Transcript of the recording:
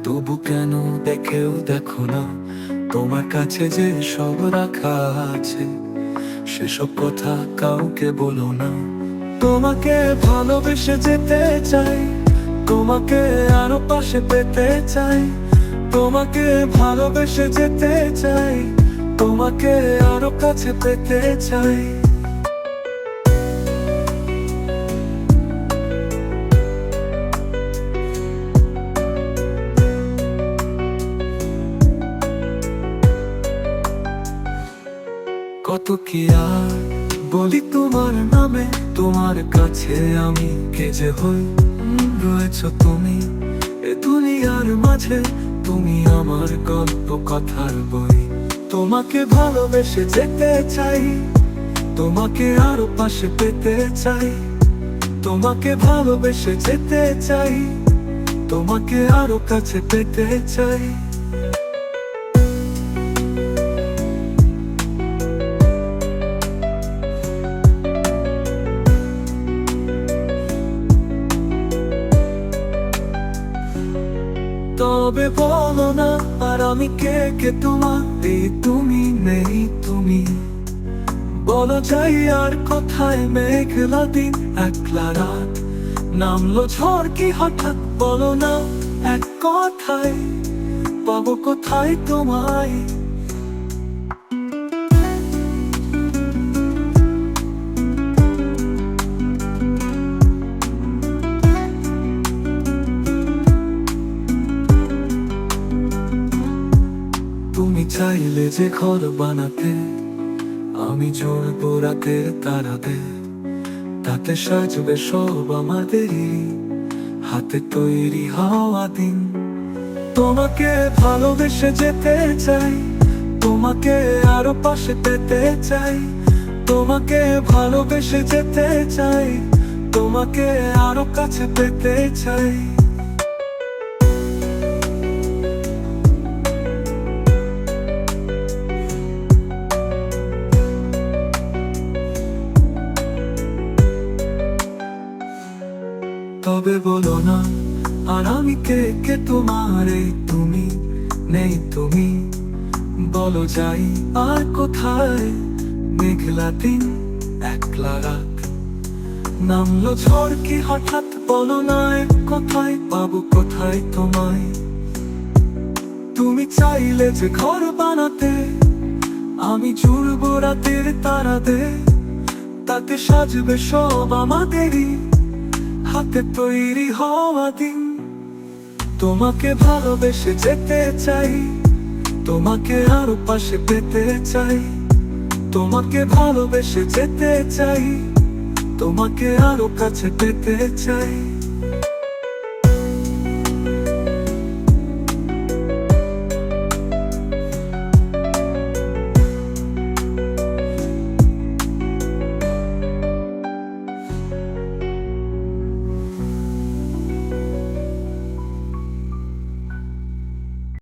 তবু কেন দেখেও দেখো না তোমার কাছে যে সব রাখা আছে, সেসব কথা কাউকে বলো না। তোমাকে ভালোবেসে যেতে চাই, তোমাকে আরো পাশে পেতে চাই। তোমাকে ভালোবেসে যেতে চাই, তোমাকে আরো কাছে পেতে চাই। কত কি আর বলি তোমার নামে, তোমার কাছে আমি কে যে হই। রয়েছো তুমি এ দুনিয়ার মাঝে, তুমি আমার গল্প কথার বই। তোমাকে ভালোবেসে যেতে চাই, তোমাকে আরো পাশে পেতে চাই। তোমাকে ভালোবেসে যেতে চাই, তোমাকে আরো কাছে পেতে চাই। তবে বলো না আর আমি কে কে তোমার, এই তুমি নেই তুমি। বলো যাই আর কোথায় মেঘলা দিন একলা রাত, নামলো ঝড় কি হঠাৎ, বলো না এক কথায় পাবো কোথায় তোমায়। তুমি চাইলে যে ঘর বানাতে, আমি জ্বলবো রাতের তারাতে। তাতে সাজবে সব আমাদেরই হাতে তৈরি হওয়া দিন। তোমাকে ভালোবেসে যেতে চাই, তোমাকে আরো পাশে পেতে চাই। তোমাকে ভালোবেসে যেতে চাই, তোমাকে আরো কাছে পেতে চাই। তবে বলো না আর আমি কে কে তোমার, এই তুমি নেই তুমি। বলো যাই আর কোথায় মেঘলা দিন একলা রাত, নামলো ঝড় কি হঠাৎ, বলো না এক কোথায় পাবো কোথায় তোমায়। তুমি চাইলে যে ঘর বানাতে, আমি জুড়বো রাতের তারাতে। তাতে সাজবে সব আমাদেরই হাতে তৈরি হওয়া দিন। তোমাকে ভালোবেসে যেতে চাই, তোমাকে আরো পাশে পেতে চাই। তোমাকে ভালোবেসে যেতে চাই, তোমাকে আরো কাছে পেতে চাই।